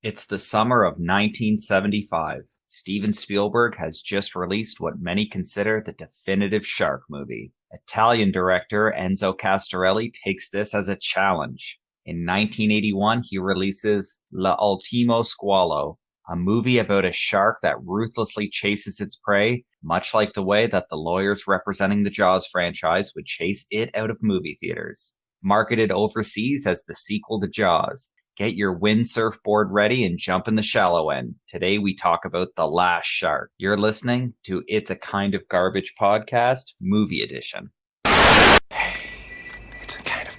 It's the summer of 1975. Steven Spielberg has just released what many consider the definitive shark movie. Italian director Enzo Castorelli takes this as a challenge. In 1981, he releases L'Ultimo Squalo, a movie about a shark that ruthlessly chases its prey, much like the way that the lawyers representing the Jaws franchise would chase it out of movie theaters. Marketed overseas as the sequel to Jaws, get your windsurf board ready and jump in the shallow end. Today we talk about The Last Shark. You're listening to It's a Kind of Garbage podcast, movie edition. It's a kind of...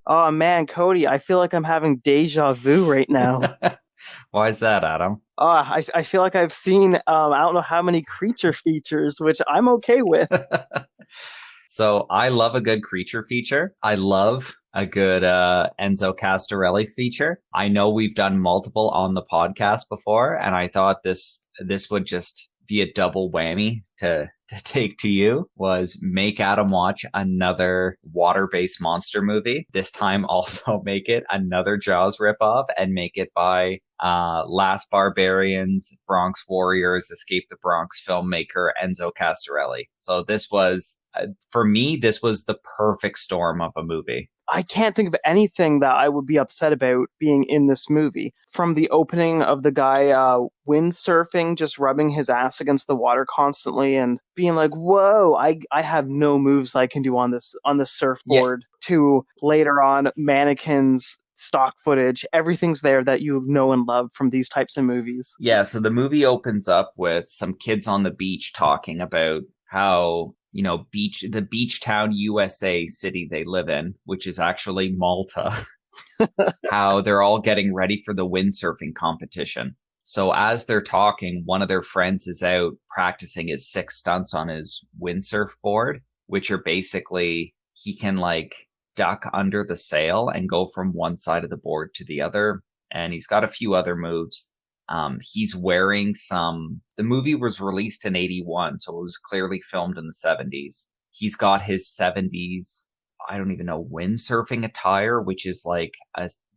Oh man, Cody, I feel like I'm having deja vu right now. Why is that, Adam? I feel like I've seen I don't know how many creature features, which I'm okay with. So I love a good creature feature. I love a good Enzo Castorelli feature. I know we've done multiple on the podcast before, and I thought this would just be a double whammy to take to you, was make Adam watch another water-based monster movie. This time also make it another Jaws ripoff and make it by Last Barbarians, Bronx Warriors, Escape the Bronx filmmaker Enzo Castorelli. So this was, for me, this was the perfect storm of a movie. I can't think of anything that I would be upset about being in this movie. From the opening of the guy windsurfing, just rubbing his ass against the water constantly and being like, whoa, I have no moves I can do on this surfboard, to later on mannequins, stock footage, everything's there that you know and love from these types of movies. Yeah, so the movie opens up with some kids on the beach talking about how, you know, the beach town USA city they live in, which is actually Malta, how they're all getting ready for the windsurfing competition. So as they're talking, one of their friends is out practicing his 6 stunts on his windsurf board, which are basically, he can like duck under the sail and go from one side of the board to the other. And he's got a few other moves. He's wearing the movie was released in 81, so it was clearly filmed in the 70s. He's got his 70s, I don't even know, windsurfing attire, which is like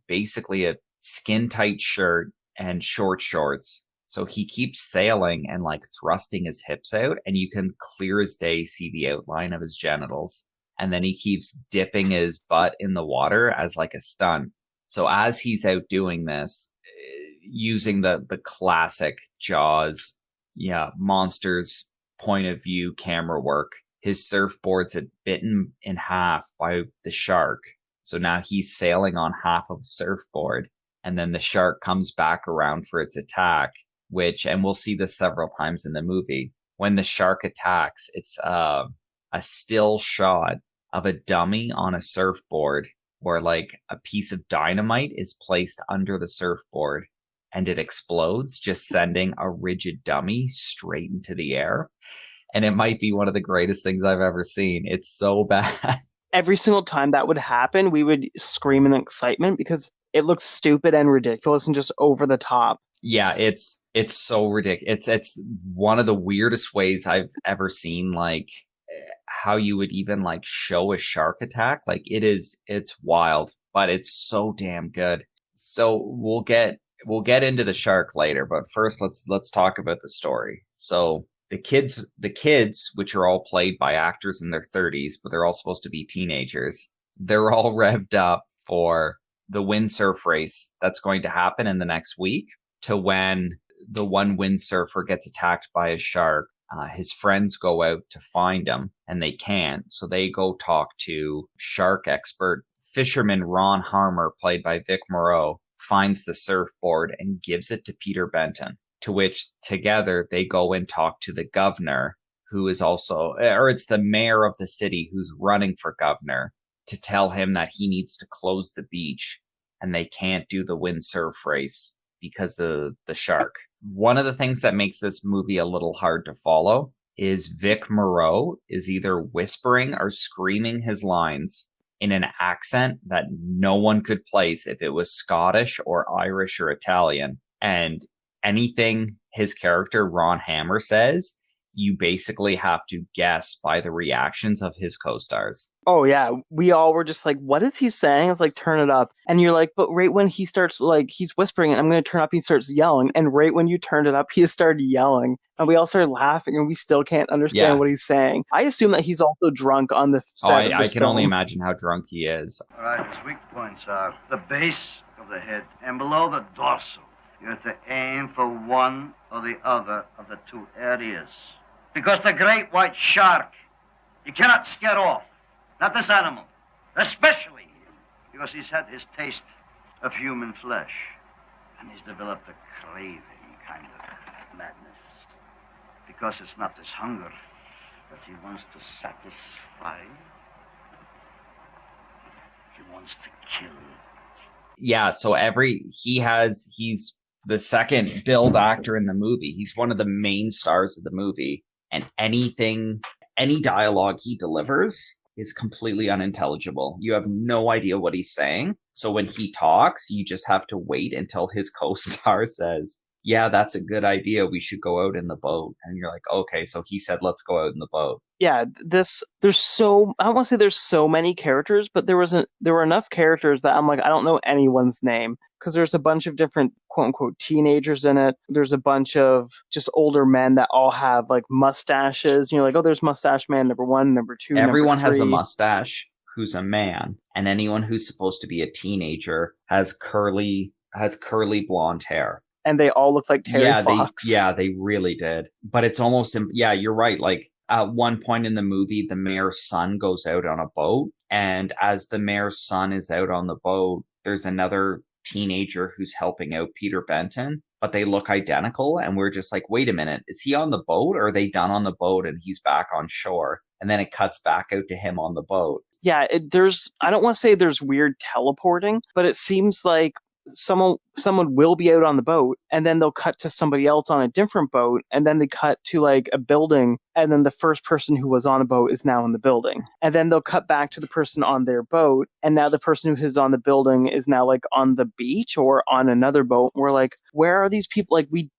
basically a skin tight shirt and short shorts. So he keeps sailing and like thrusting his hips out, and you can clear as day see the outline of his genitals. And then he keeps dipping his butt in the water as like a stunt. So as he's out doing this, using the classic Jaws, monsters point of view camera work, his surfboard's bitten in half by the shark. So now he's sailing on half of a surfboard, and then the shark comes back around for its attack, and we'll see this several times in the movie. When the shark attacks, it's a still shot of a dummy on a surfboard where like a piece of dynamite is placed under the surfboard and it explodes, just sending a rigid dummy straight into the air. And it might be one of the greatest things I've ever seen. It's so bad. Every single time that would happen, we would scream in excitement because it looks stupid and ridiculous and just over the top. Yeah, it's so ridiculous. It's one of the weirdest ways I've ever seen, like, how you would even like show a shark attack. Like it's wild, but it's so damn good. So we'll get into the shark later, but first let's talk about the story. So the kids, which are all played by actors in their 30s, but they're all supposed to be teenagers, they're all revved up for the windsurf race that's going to happen in the next week, to when the one windsurfer gets attacked by a shark. His friends go out to find him, and they can't. So they go talk to shark expert fisherman Ron Harmer, played by Vic Morrow, finds the surfboard and gives it to Peter Benton, to which together they go and talk to the governor, who is also, or it's the mayor of the city who's running for governor, to tell him that he needs to close the beach and they can't do the windsurf race because of the shark. One of the things that makes this movie a little hard to follow is Vic Morrow is either whispering or screaming his lines in an accent that no one could place if it was Scottish or Irish or Italian. And anything his character Ron Hammer says, you basically have to guess by the reactions of his co-stars. Oh yeah, we all were just like, "What is he saying?" It's like, "Turn it up," and you're like, "But right when he starts like he's whispering, and I'm going to turn up, he starts yelling, and right when you turned it up, he started yelling, and we all started laughing, and we still can't understand Yeah. what he's saying." I assume that he's also drunk on the Oh, set of I this can only film. imagine how drunk he is. All right, his weak points are the base of the head and below the dorsal. You have to aim for one or the other of the two areas. Because the great white shark, you cannot scare off. Not this animal. Especially because he's had his taste of human flesh. And he's developed a craving kind of madness. Because it's not this hunger that he wants to satisfy. He wants to kill. Yeah, so he's the second billed actor in the movie. He's one of the main stars of the movie, and any dialogue he delivers is completely unintelligible. You have no idea what he's saying. So when he talks, you just have to wait until his co-star says, "Yeah, that's a good idea. We should go out in the boat." And you're like, "Okay, so he said let's go out in the boat." Yeah, I don't want to say there's so many characters, but there were enough characters that I'm like, I don't know anyone's name because there's a bunch of different quote unquote teenagers in it. There's a bunch of just older men that all have like mustaches. You're like, oh, there's mustache man number one, number two, number Everyone has a three. mustache who's a man, and anyone who's supposed to be a teenager has curly blonde hair. And they all look like Terry Fox. They really did. But it's almost you're right. Like at one point in the movie, the mayor's son goes out on a boat, and as the mayor's son is out on the boat, there's another teenager who's helping out Peter Benton, but they look identical, and we're just like, wait a minute, is he on the boat, or are they done on the boat and he's back on shore? And then it cuts back out to him on the boat. Yeah, I don't want to say there's weird teleporting, but it seems like someone will be out on the boat and then they'll cut to somebody else on a different boat and then they cut to like a building and then the first person who was on a boat is now in the building and then they'll cut back to the person on their boat and now the person who is on the building is now like on the beach or on another boat. We're like, where are these people? We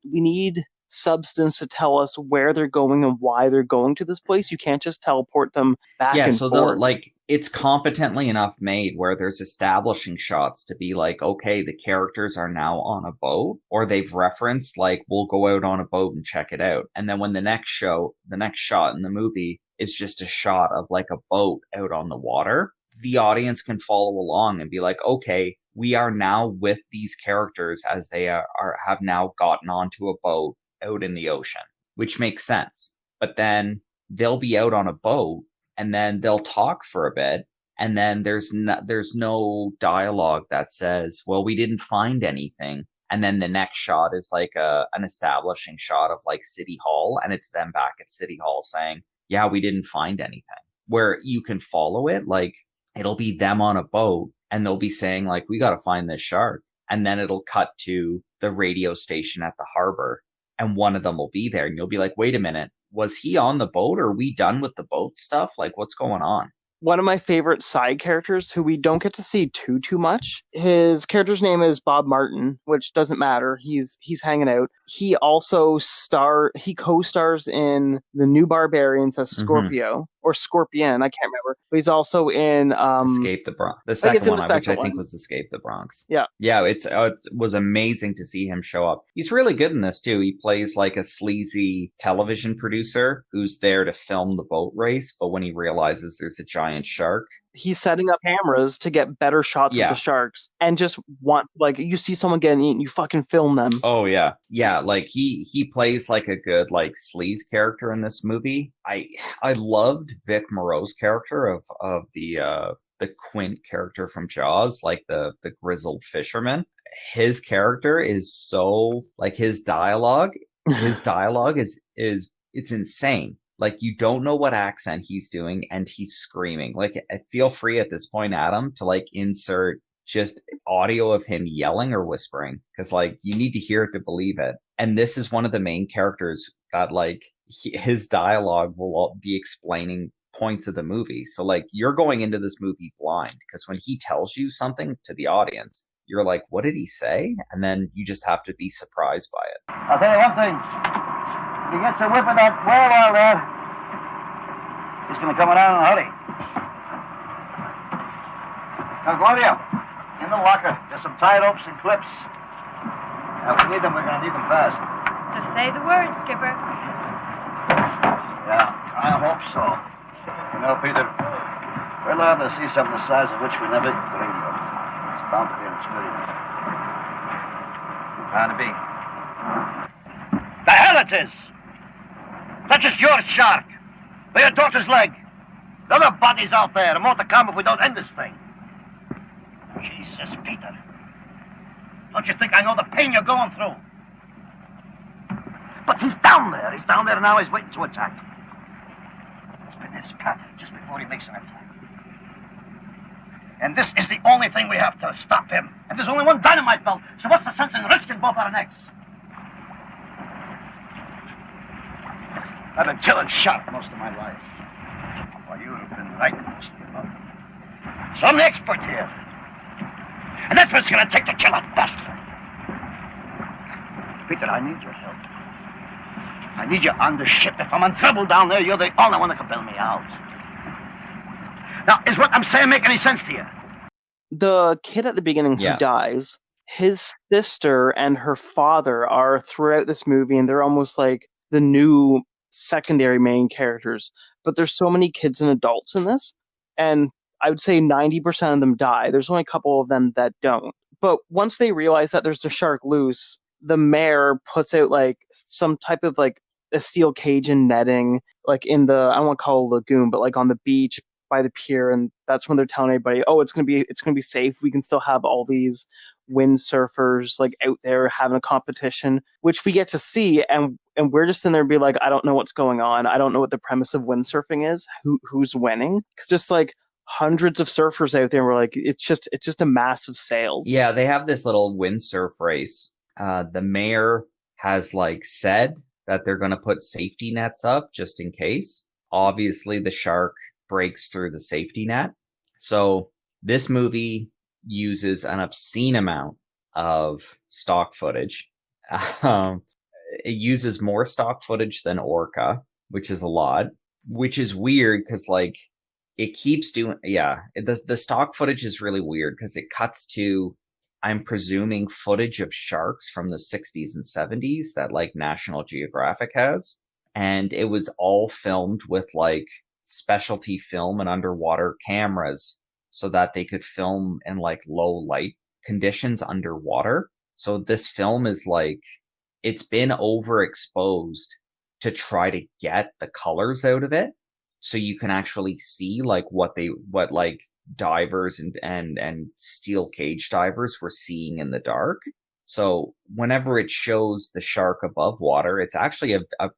need substance to tell us where they're going and why they're going to this place. You can't just teleport them back and so forth. It's competently enough made where there's establishing shots to be like, okay, the characters are now on a boat, or they've referenced like, we'll go out on a boat and check it out. And then when the next shot in the movie is just a shot of like a boat out on the water, the audience can follow along and be like, okay, we are now with these characters as they have now gotten onto a boat out in the ocean, which makes sense. But then they'll be out on a boat and then they'll talk for a bit, and then there's no dialogue that says, well, we didn't find anything. And then the next shot is like an establishing shot of like City Hall, and it's them back at City Hall saying, yeah, we didn't find anything. Where you can follow it, like it'll be them on a boat and they'll be saying like, we got to find this shark. And then it'll cut to the radio station at the harbor and one of them will be there and you'll be like, wait a minute, was he on the boat or are we done with the boat stuff? Like, what's going on? One of my favorite side characters who we don't get to see too much. His character's name is Bob Martin, which doesn't matter. He's hanging out. He co-stars in The New Barbarians as Scorpio or Scorpion, I can't remember. But he's also in Escape the Bronx. The second one, which I think one. was Escape the Bronx. Yeah. Yeah, it was amazing to see him show up. He's really good in this too. He plays like a sleazy television producer who's there to film the boat race, but when he realizes there's a giant shark, he's setting up cameras to get better shots of the sharks and just like you see someone getting eaten, you fucking film them. Oh yeah. Yeah, like he plays like a good like sleaze character in this movie. I loved Vic Moreau's character of the Quint character from Jaws, like the grizzled fisherman. His character is so like his dialogue is it's insane. Like, you don't know what accent he's doing, and he's screaming. Like, feel free at this point, Adam, to, like, insert just audio of him yelling or whispering, because, like, you need to hear it to believe it. And this is one of the main characters that, like, his dialogue will be explaining points of the movie. So, like, you're going into this movie blind, because when he tells you something to the audience, you're like, what did he say? And then you just have to be surprised by it. I'll tell you one thing. He gets a whiff of that whale oil there. He's going to come around in a hurry. Now, Gloria, in the locker, there's some tie ropes and clips. Now, if we need them, we're going to need them fast. Just say the word, Skipper. Yeah, I hope so. You know, Peter, we're liable to see something the size of which we never dreamed of. It's bound to be an experience. Bound to be. The hell it is! That's just your shark. By your daughter's leg. The other bodies out there, and more to come if we don't end this thing. Jesus, Peter. Don't you think I know the pain you're going through? But he's down there. He's down there now. He's waiting to attack. It's been his pattern just before he makes an attack. And this is the only thing we have to stop him. And there's only one dynamite belt, so what's the sense in risking both our necks? I've been killing shark most of my life. While you have been right most of your life. So I'm the expert here. And that's what it's going to take to kill that bastard. Peter, I need your help. I need you on the ship. If I'm in trouble down there, you're the only one that can bail me out. Now, is what I'm saying make any sense to you? The kid at the beginning who dies, his sister and her father are throughout this movie, and they're almost like the new secondary main characters. But there's so many kids and adults in this, and I would say 90% of them die. There's only a couple of them that don't. But once they realize that there's a shark loose, the mayor puts out like some type of like a steel cage and netting, like in the, I don't want to call it a lagoon, but like on the beach by the pier, and that's when they're telling everybody, oh, it's gonna be safe. We can still have all these windsurfers like out there having a competition, which we get to see, and we're just in there and be like, I don't know what's going on. I don't know what the premise of windsurfing is. Who's winning? Because just like hundreds of surfers out there, and we're like, it's just a massive sails. Yeah, they have this little windsurf race. The mayor has like said that they're going to put safety nets up just in case. Obviously, the shark breaks through the safety net. So this movie uses an obscene amount of stock footage. It uses more stock footage than Orca, which is a lot, which is weird because like it keeps doing, the stock footage is really weird because it cuts to, I'm presuming, footage of sharks from the 60s and 70s that like National Geographic has. And it was all filmed with like specialty film and underwater cameras so that they could film in like low light conditions underwater. So this film is like, it's been overexposed to try to get the colors out of it. So you can actually see like what like divers and steel cage divers were seeing in the dark. So whenever it shows the shark above water, it's actually a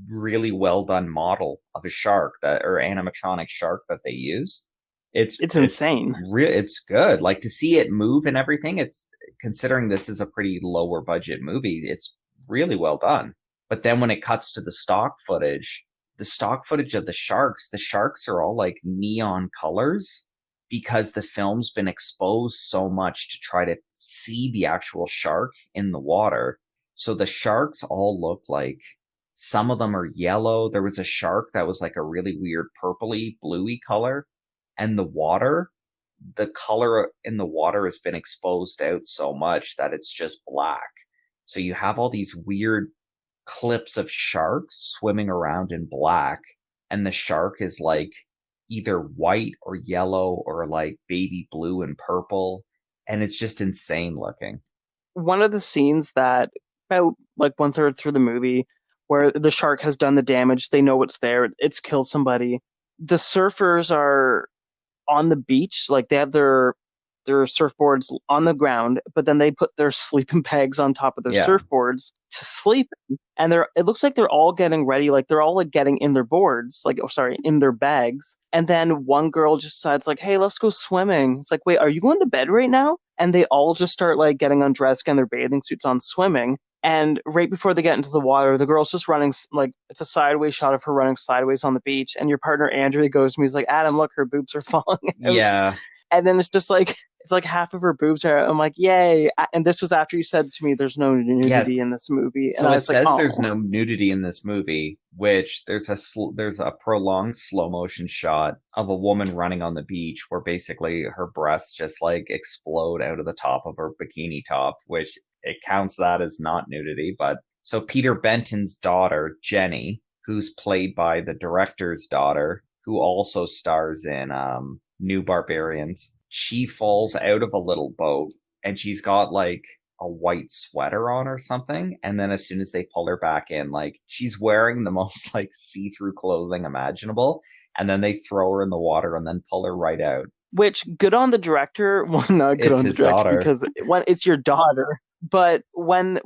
really well done model of a shark or animatronic shark that they use. It's insane. It's good. Like to see it move and everything. It's, considering this is a pretty lower budget movie, it's really well done. But then when it cuts to the stock footage of the sharks are all like neon colors because the film's been exposed so much to try to see the actual shark in the water. So the sharks all look like, some of them are yellow. There was a shark that was like a really weird purpley, bluey color. And the color in the water has been exposed out so much that it's just black. So you have all these weird clips of sharks swimming around in black, and the shark is like either white or yellow or like baby blue and purple, and it's just insane looking. One of the scenes that about like 1/3 through the movie where the shark has done the damage, they know it's there, it's killed somebody. The surfers are on the beach, like they have their surfboards on the ground, but then they put their sleeping bags on top of their surfboards to sleep in. And it looks like they're all getting ready, like they're all like getting in their boards, like, in their bags. And then one girl just decides like, hey, let's go swimming. It's like, wait, are you going to bed right now? And they all just start like getting undressed, getting their bathing suits on, swimming. And right before they get into the water, the girl's just running, like, it's a sideways shot of her running sideways on the beach. And your partner, Andrea, goes to me, he's like, Adam, look, her boobs are falling out. Yeah. And then it's just like It's like half of her boobs are out. I'm like, yay. And this was after you said to me there's no Yeah, nudity in this movie. And so I it was like, says oh. there's no nudity in this movie, which there's a prolonged slow motion shot of a woman running on the beach where basically her breasts just like explode out of the top of her bikini top, which it counts that as not nudity. But so Peter Benton's daughter, Jenny, who's played by the director's daughter, who also stars in New Barbarians, she falls out of a little boat and she's got like a white sweater on or something. And then as soon as they pull her back in, like she's wearing the most like see-through clothing imaginable. And then they throw her in the water and then pull her right out. Which, good on the director. Well, not good It's on the his director daughter. because when it's your daughter. But when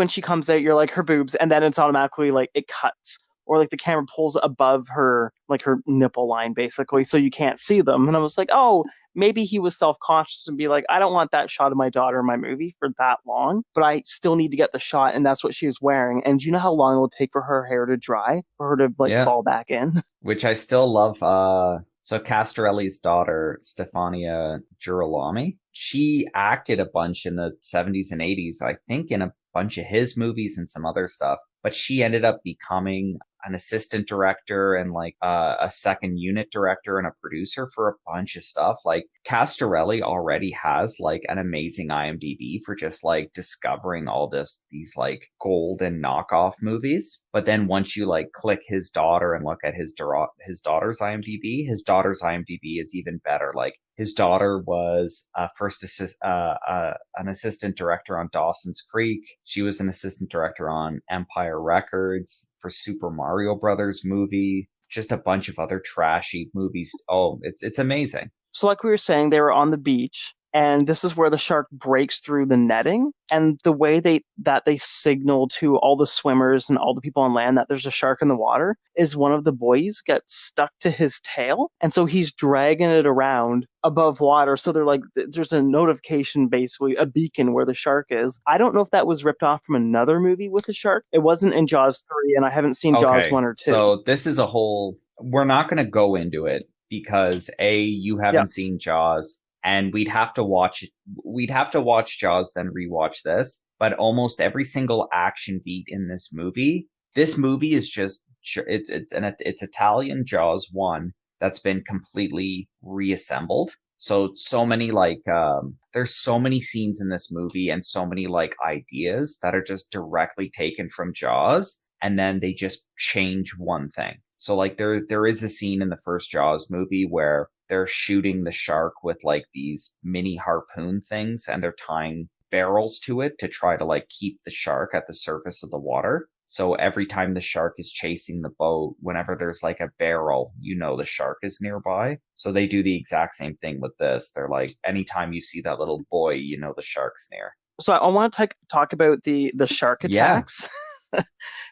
she comes out, you're like her boobs, and then it's automatically like it cuts, or like the camera pulls above her, like her nipple line, basically, so you can't see them. And I was like, oh, maybe he was self conscious and be like, I don't want that shot of my daughter in my movie for that long, but I still need to get the shot, and that's what she was wearing. And do you know how long it will take for her hair to dry, for her to like Yeah. fall back in? Which I still love. So Castorelli's daughter, Stefania Girolami, she acted a bunch in the 70s and 80s, I think in a bunch of his movies and some other stuff. But she ended up becoming an assistant director and like a second unit director and a producer for a bunch of stuff. Like Castorelli already has like an amazing IMDb for just like discovering all these like golden knockoff movies. But then once you like click his daughter and look at his daughter's IMDb is even better. Like his daughter was an assistant director on Dawson's Creek. She was an assistant director on Empire Records for Super Mario Brothers movie. Just a bunch of other trashy movies. Oh, it's amazing. So, like we were saying, they were on the beach, and this is where the shark breaks through the netting. And the way they signal to all the swimmers and all the people on land that there's a shark in the water is one of the boys gets stuck to his tail, and so he's dragging it around above water. So they're like, there's a notification, basically a beacon where the shark is. I don't know if that was ripped off from another movie with a shark. It wasn't in Jaws 3, and I haven't seen Jaws Okay, 1 or 2. so this is a whole. We're not going to go into it because you haven't seen Jaws, and we'd have to watch Jaws, then rewatch this. But almost every single action beat in this movie is just it's Italian Jaws 1 that's been completely reassembled. So many like there's so many scenes in this movie and so many like ideas that are just directly taken from Jaws, and then they just change one thing. So like there is a scene in the first Jaws movie where they're shooting the shark with like these mini harpoon things, and they're tying barrels to it to try to like keep the shark at the surface of the water. So every time the shark is chasing the boat, whenever there's like a barrel, the shark is nearby. So they do the exact same thing with this. They're like, anytime you see that little buoy, the shark's near. So I want to talk about the shark Yeah. attacks.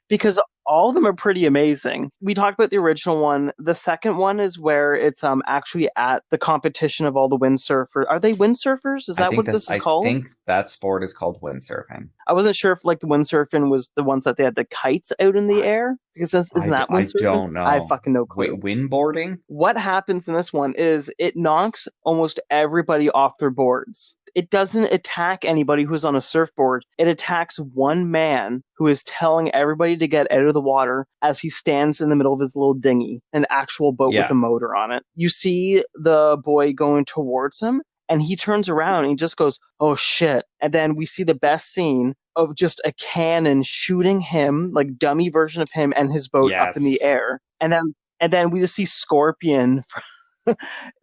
Because all of them are pretty amazing. We talked about the original one. The second one is where it's actually at the competition of all the windsurfers. Are they windsurfers? Is that what this is called? I think that sport is called windsurfing. I wasn't sure if like the windsurfing was the ones that they had the kites out in the air, because isn't that windsurfing? I don't know. I have fucking no clue. Windboarding? What happens in this one is it knocks almost everybody off their boards. It doesn't attack anybody who's on a surfboard. It attacks one man who is telling everybody to get out of the water as he stands in the middle of his little dinghy, an actual boat with a motor on it. You see the boy going towards him, and he turns around and he just goes, oh shit. And then we see the best scene of just a cannon shooting him, like dummy version of him and his boat up in the air. And then we just see Scorpion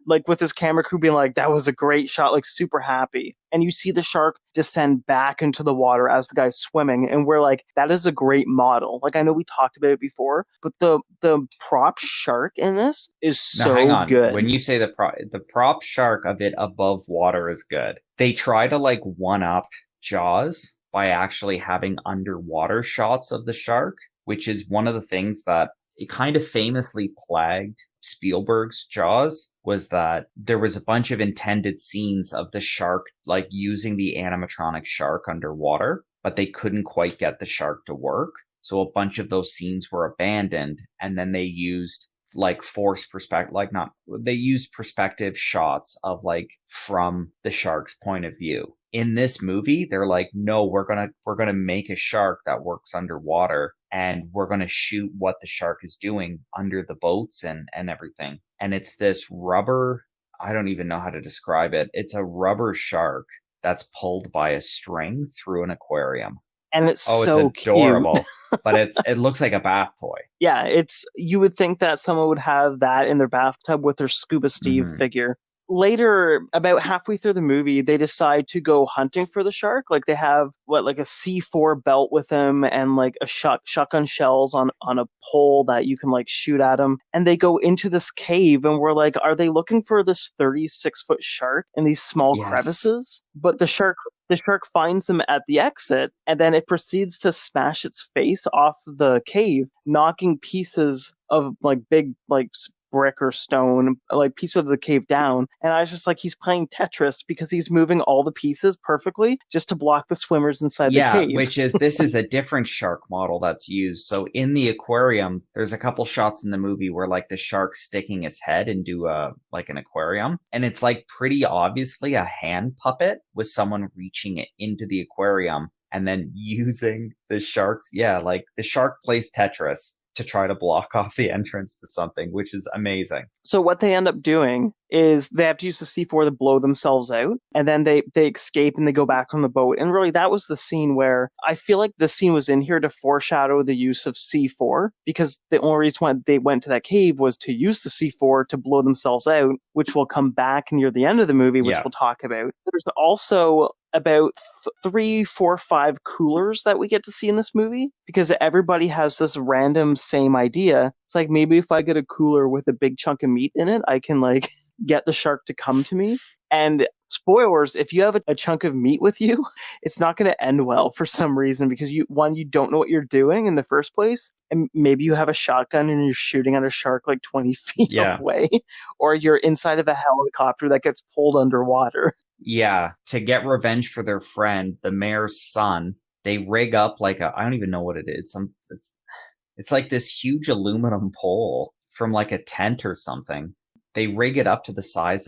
like with his camera crew being like, that was a great shot, like super happy. And you see the shark descend back into the water as the guy's swimming, and we're like, that is a great model. Like, I know we talked about it before, but the prop shark in this is so hang on. good. When you say the prop shark of it above water is good, they try to like one up Jaws by actually having underwater shots of the shark, which is one of the things that it kind of famously plagued Spielberg's Jaws, was that there was a bunch of intended scenes of the shark, like using the animatronic shark underwater, but they couldn't quite get the shark to work. So a bunch of those scenes were abandoned, and then they used like force perspective, like not, they use perspective shots of like from the shark's point of view. In this movie, they're like, no, we're gonna make a shark that works underwater, and we're gonna shoot what the shark is doing under the boats and everything. And it's this rubber, I don't even know how to describe it. It's a rubber shark that's pulled by a string through an aquarium. And it's Oh, it's so cute. adorable. But it looks like a bath toy. Yeah, you would think that someone would have that in their bathtub with their Scuba Steve Hmm. figure. Later, about halfway through the movie, they decide to go hunting for the shark. Like they have like a C4 belt with them and like a shotgun shells on a pole that you can like shoot at them. And they go into this cave, and we're like, are they looking for this 36-foot shark in these small Yes. crevices? But the shark finds them at the exit, and then it proceeds to smash its face off the cave, knocking pieces of like big like brick or stone, like piece of the cave down. And I was just like, he's playing Tetris because he's moving all the pieces perfectly just to block the swimmers inside the Yeah, cave. which is this is a different shark model that's used. So in the aquarium, there's a couple shots in the movie where like the shark's sticking its head into a like an aquarium, and it's like pretty obviously a hand puppet with someone reaching it into the aquarium and then using the shark's, yeah, like the shark plays Tetris to try to block off the entrance to something, which is amazing. So what they end up doing is they have to use the C4 to blow themselves out, and then they escape and they go back on the boat. And really, that was the scene where I feel like the scene was in here to foreshadow the use of C4, because the only reason why they went to that cave was to use the C4 to blow themselves out, which will come back near the end of the movie, which Yeah. we'll talk about. There's also about 3, 4, 5 coolers that we get to see in this movie, because everybody has this random same idea. It's like, maybe if I get a cooler with a big chunk of meat in it, I can like get the shark to come to me. And spoilers, if you have a chunk of meat with you, it's not going to end well for some reason, because you don't know what you're doing in the first place, and maybe you have a shotgun and you're shooting at a shark like 20 feet Yeah. away, or you're inside of a helicopter that gets pulled underwater. Yeah, to get revenge for their friend, the mayor's son, they rig up like a, I don't even know what it is. It's like this huge aluminum pole from like a tent or something. They rig it up to the side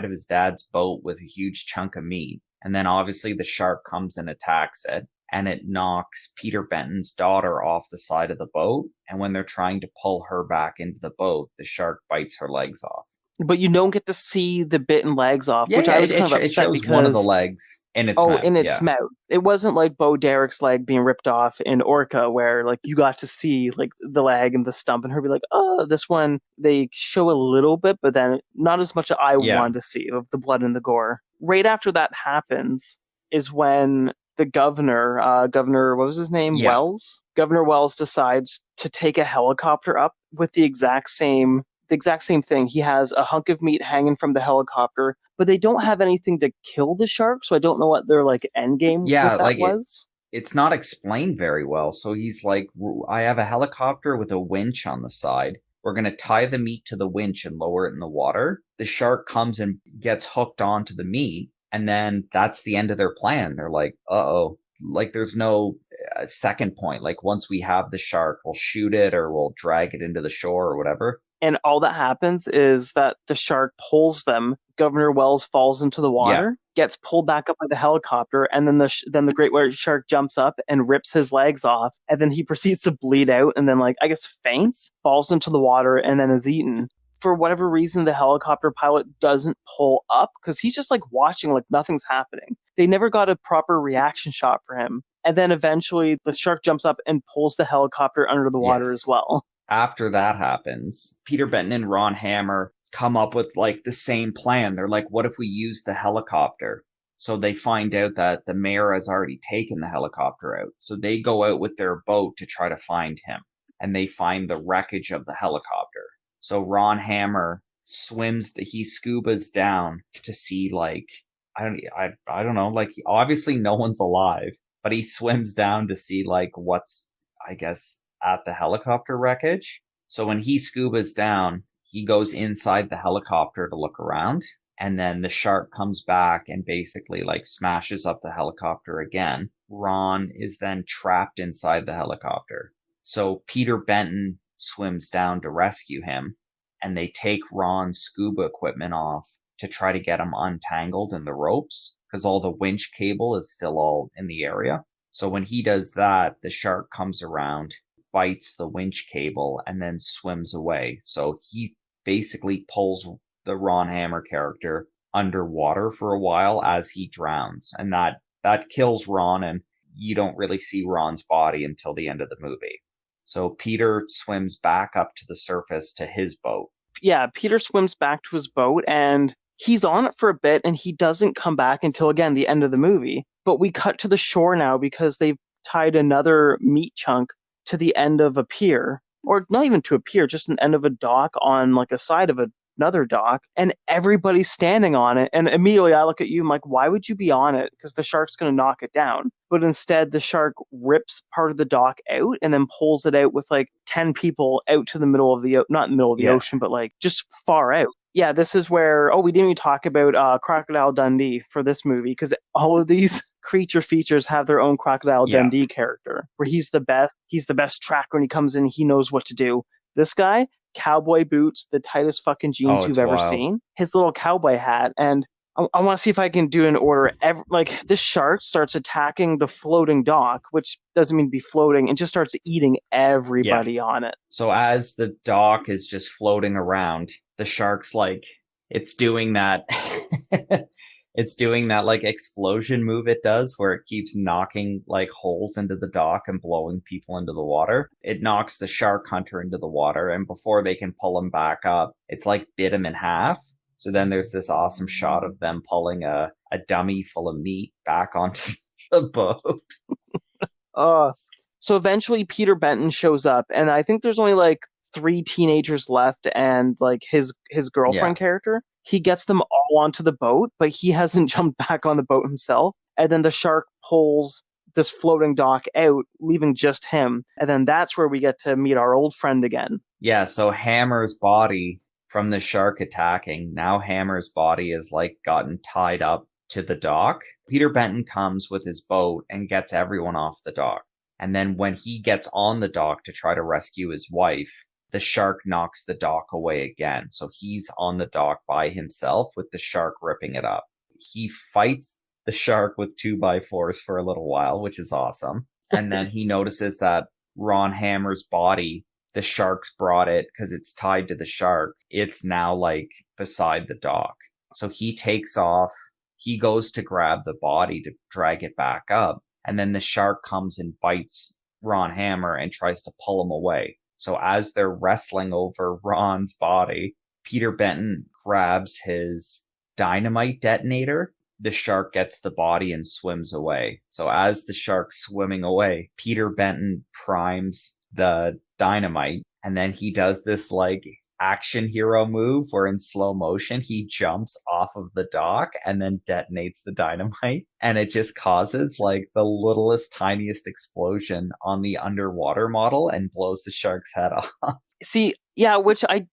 of his dad's boat with a huge chunk of meat. And then obviously the shark comes and attacks it, and it knocks Peter Benton's daughter off the side of the boat. And when they're trying to pull her back into the boat, the shark bites her legs off. But you don't get to see the bitten legs off, Yeah, which yeah, I was kind of it upset shows one of the because, legs in its oh, mouth. in its Yeah. mouth. It wasn't like Bo Derek's leg being ripped off in Orca, where like you got to see like the leg and the stump, and her be like, oh, this one they show a little bit, but then not as much as I Yeah. wanted to see of the blood and the gore. Right after that happens is when the governor, what was his name? Yeah. Wells? Governor Wells decides to take a helicopter up with the exact same thing. He has a hunk of meat hanging from the helicopter, but they don't have anything to kill the shark, so I don't know what their like end game Yeah, with that like was. it's not explained very well. So he's like, I have a helicopter with a winch on the side. We're going to tie the meat to the winch and lower it in the water. The shark comes and gets hooked onto the meat, and then that's the end of their plan. They're like, uh-oh. Like there's no second point. Like once we have the shark, we'll shoot it or we'll drag it into the shore or whatever. And all that happens is that the shark pulls them. Governor Wells falls into the water, gets pulled back up by the helicopter, and then the great white shark jumps up and rips his legs off, and then he proceeds to bleed out, and then like I guess faints, falls into the water, and then is eaten. For whatever reason, the helicopter pilot doesn't pull up because he's just like watching, like nothing's happening. They never got a proper reaction shot for him. And then eventually the shark jumps up and pulls the helicopter under the water as Yes. well. After that happens, Peter Benton and Ron Hammer come up with like the same plan. They're like, what if we use the helicopter? So they find out that the mayor has already taken the helicopter out. So they go out with their boat to try to find him, and they find the wreckage of the helicopter. So Ron Hammer he scubas down to see like, I don't know, like obviously no one's alive, but he swims down to see like what's, I guess, at the helicopter wreckage. So when he scubas down, he goes inside the helicopter to look around, and then the shark comes back and basically like smashes up the helicopter again. Ron is then trapped inside the helicopter. So Peter Benton swims down to rescue him, and they take Ron's scuba equipment off to try to get him untangled in the ropes because all the winch cable is still all in the area. So when he does that, the shark comes around, bites the winch cable, and then swims away. So he basically pulls the Ron Hammer character underwater for a while as he drowns, and that kills Ron, and you don't really see Ron's body until the end of the movie. So Peter swims back up to the surface to his boat. Yeah, Peter swims back to his boat and he's on it for a bit and he doesn't come back until, again, the end of the movie. But we cut to the shore now because they've tied another meat chunk to the end of a pier, or not even to a pier, just an end of a dock on like a side of another dock, and everybody's standing on it. And immediately I look at you, I'm like, why would you be on it? Because the shark's going to knock it down. But instead, the shark rips part of the dock out and then pulls it out with like 10 people out to the middle of the, not in the middle of the ocean, but like just far out. Yeah, this is where, we didn't even talk about Crocodile Dundee for this movie, because all of these creature features have their own Crocodile Dundee character, where he's the best tracker when he comes in, he knows what to do. This guy, cowboy boots, the tightest fucking jeans you've ever seen, his little cowboy hat, and I want to see if I can do an order. Like, this shark starts attacking the floating dock, which doesn't mean to be floating, and just starts eating everybody on it. So as the dock is just floating around, the shark's like, it's doing that it's doing that like explosion move it does, where it keeps knocking like holes into the dock and blowing people into the water. It knocks the shark hunter into the water, and before they can pull him back up, it's like bit him in half. So then there's this awesome shot of them pulling a dummy full of meat back onto the boat. So eventually Peter Benton shows up, and I think there's only like 3 teenagers left and like his girlfriend character. He gets them all onto the boat, but he hasn't jumped back on the boat himself. And then the shark pulls this floating dock out, leaving just him. And then that's where we get to meet our old friend again. Yeah, so Hammer's body, from the shark attacking, now Hammer's body is like gotten tied up to the dock. Peter Benton comes with his boat and gets everyone off the dock. And then when he gets on the dock to try to rescue his wife, the shark knocks the dock away again. So he's on the dock by himself with the shark ripping it up. He fights the shark with 2x4s for a little while, which is awesome. And then he notices that Ron Hammer's body, the shark's brought it because it's tied to the shark. It's now like beside the dock. So he takes off. He goes to grab the body to drag it back up. And then the shark comes and bites Ron Hammer and tries to pull him away. So as they're wrestling over Ron's body, Peter Benton grabs his dynamite detonator. The shark gets the body and swims away. So as the shark's swimming away, Peter Benton primes the dynamite, and then he does this like action hero move where in slow motion he jumps off of the dock and then detonates the dynamite, and it just causes like the littlest tiniest explosion on the underwater model and blows the shark's head off. See, yeah, which I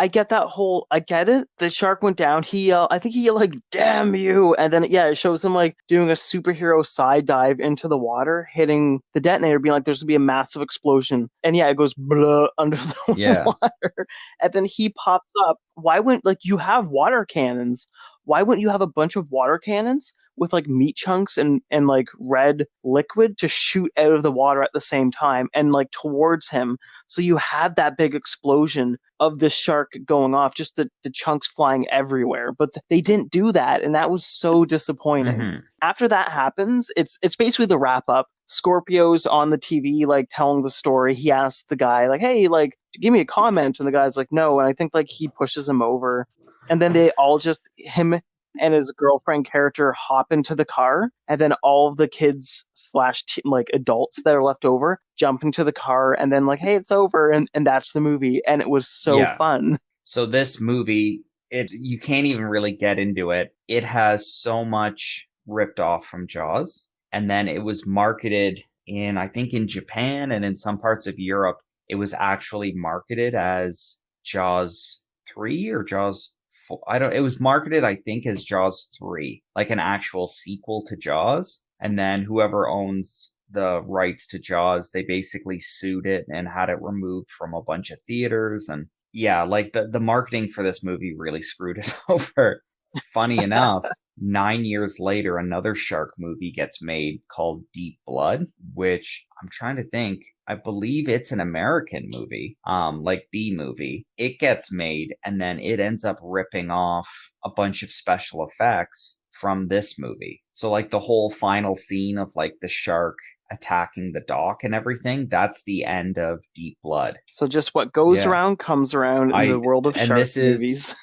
get that whole, I get it. The shark went down. I think he yelled like, "Damn you!" And then it shows him like doing a superhero side dive into the water, hitting the detonator, being like, "There's gonna be a massive explosion." And it goes blah under the water. And then he pops up. Why wouldn't, like, you have water cannons? Why wouldn't you have a bunch of water cannons with like meat chunks and like red liquid to shoot out of the water at the same time and like towards him? So you have that big explosion of the shark going off, just the chunks flying everywhere. But they didn't do that, and that was so disappointing. Mm-hmm. After that happens, it's basically the wrap up. Scorpio's on the TV, like telling the story. He asks the guy, like, "Hey, like, give me a comment," and the guy's like, "No." And I think like he pushes him over, and then they all just, him and his girlfriend character, hop into the car, and then all of the kids slash like adults that are left over jump into the car, and then like, "Hey, it's over," and that's the movie, and it was so fun. So this movie, you can't even really get into it. It has so much ripped off from Jaws, and then it was marketed in, I think in Japan and in some parts of Europe, it was actually marketed as Jaws 3 or Jaws 4. It was marketed, I think, as Jaws 3, like an actual sequel to Jaws. And then whoever owns the rights to Jaws. They basically sued it and had it removed from a bunch of theaters. And yeah, like the marketing for this movie really screwed it over. Funny enough, 9 years later, another shark movie gets made called Deep Blood, which I'm trying to think. I believe it's an American movie, like B movie. It gets made, and then it ends up ripping off a bunch of special effects from this movie. So, like the whole final scene of like the shark attacking the dock and everything, that's the end of Deep Blood. So just what goes Yeah. around comes around in the world of and shark this is movies.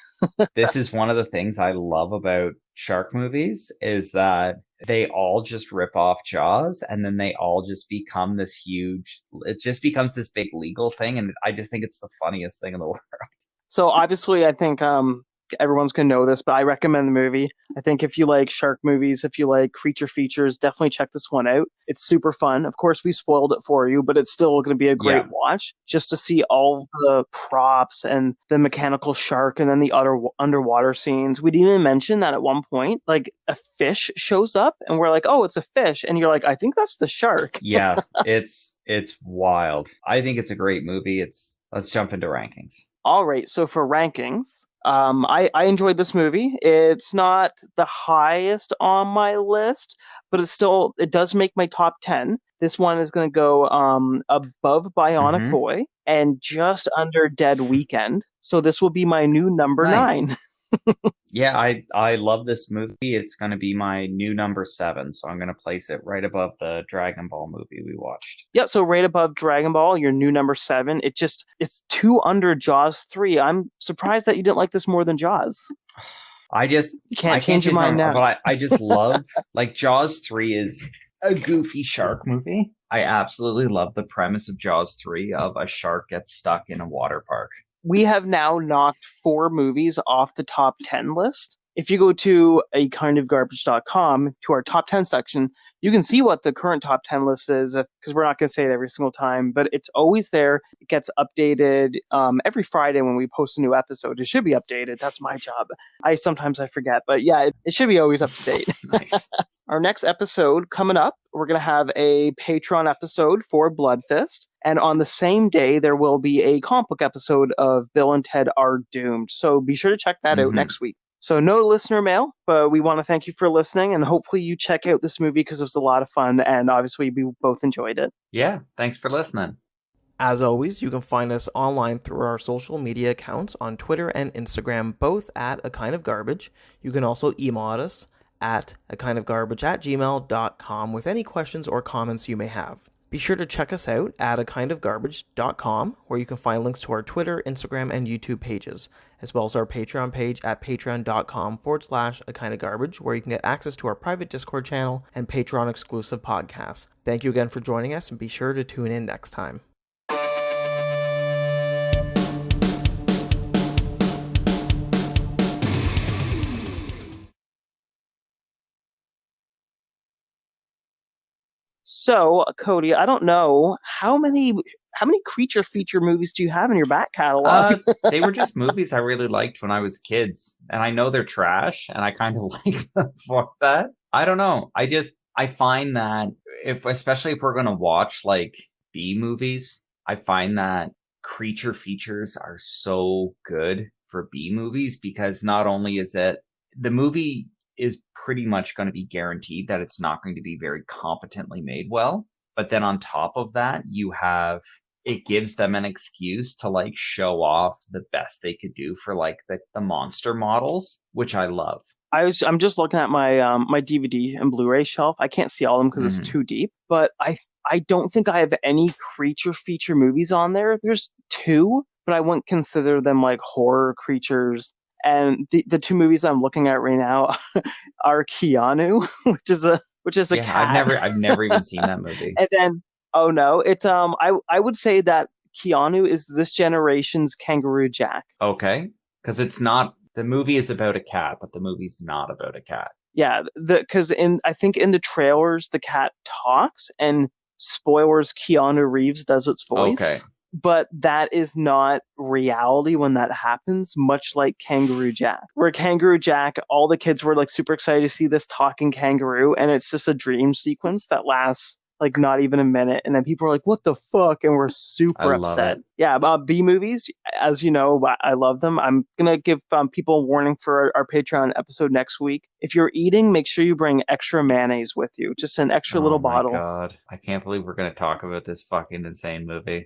this is one of the things I love about shark movies is that they all just rip off Jaws and then they all just become this huge, it just becomes this big legal thing. And I just think it's the funniest thing in the world. So obviously, I think everyone's going to know this, but I recommend the movie. I think if you like shark movies, if you like creature features, definitely check this one out. It's super fun. Of course, we spoiled it for you, but it's still going to be a great watch just to see all the props and the mechanical shark and then the other underwater scenes. We didn't even mention that at one point, like a fish shows up and we're like, oh, it's a fish. And you're like, I think that's the shark. Yeah, it's wild. I think it's a great movie. Let's jump into rankings. All right, so for rankings, I enjoyed this movie. It's not the highest on my list, but it does make my top 10. This one is going to go above Bionic Boy and just under Dead Weekend. So this will be my new number 9. Yeah, I love this movie. It's going to be my new number 7, so I'm going to place it right above the Dragon Ball movie we watched. Yeah, so right above Dragon Ball, your new number 7. It's 2 under Jaws 3. I'm surprised that you didn't like this more than Jaws. You can't change your mind now. But I just love, like, Jaws 3 is a goofy shark movie. I absolutely love the premise of Jaws 3 of a shark gets stuck in a water park. We have now knocked 4 movies off the top 10 list. If you go to akindofgarbage.com to our top 10 section, you can see what the current top 10 list is, because we're not going to say it every single time, but it's always there. It gets updated every Friday when we post a new episode. It should be updated. That's my job. Sometimes I forget, but yeah, it should be always up to date. Nice. Our next episode coming up, we're going to have a Patreon episode for Blood Fist. And on the same day, there will be a comic book episode of Bill and Ted Are Doomed. So be sure to check that out next week. So no listener mail, but we want to thank you for listening. And hopefully you check out this movie because it was a lot of fun. And obviously we both enjoyed it. Yeah, thanks for listening. As always, you can find us online through our social media accounts on Twitter and Instagram, both at A Kind of Garbage. You can also email us at akindofgarbage@gmail.com with any questions or comments you may have. Be sure to check us out at akindofgarbage.com, where you can find links to our Twitter, Instagram, and YouTube pages, as well as our Patreon page at patreon.com/akindofgarbage, where you can get access to our private Discord channel and Patreon exclusive podcasts. Thank you again for joining us, and be sure to tune in next time. So, Cody, I don't know how many creature feature movies do you have in your back catalog? They were just movies I really liked when I was kids, and I know they're trash, and I kind of like them for that. I don't know. I find that especially if we're gonna watch like B movies, I find that creature features are so good for B movies because not only is it the movie is pretty much going to be guaranteed that it's not going to be very competently made well. But then on top of that, it gives them an excuse to like show off the best they could do for like the monster models, which I love. I'm just looking at my my DVD and Blu-ray shelf. I can't see all of them because it's too deep, but I don't think I have any creature feature movies on there. There's 2, but I wouldn't consider them like horror creatures. And the 2 movies I'm looking at right now are Keanu, which is a cat. I've never even seen that movie. And then I would say that Keanu is this generation's Kangaroo Jack. Okay, because the movie is about a cat, but the movie's not about a cat. Yeah, because I think in the trailers the cat talks, and spoilers, Keanu Reeves does its voice. Okay. But that is not reality when that happens, much like Kangaroo Jack. Where Kangaroo Jack, all the kids were like super excited to see this talking kangaroo, and it's just a dream sequence that lasts like not even a minute, and then people are like, "What the fuck?" and we're I super love upset. it. Yeah, B movies, as you know, I love them. I'm gonna give people a warning for our Patreon episode next week. If you're eating, make sure you bring extra mayonnaise with you, just an extra Oh little my bottle. God. I can't believe we're going to talk about this fucking insane movie.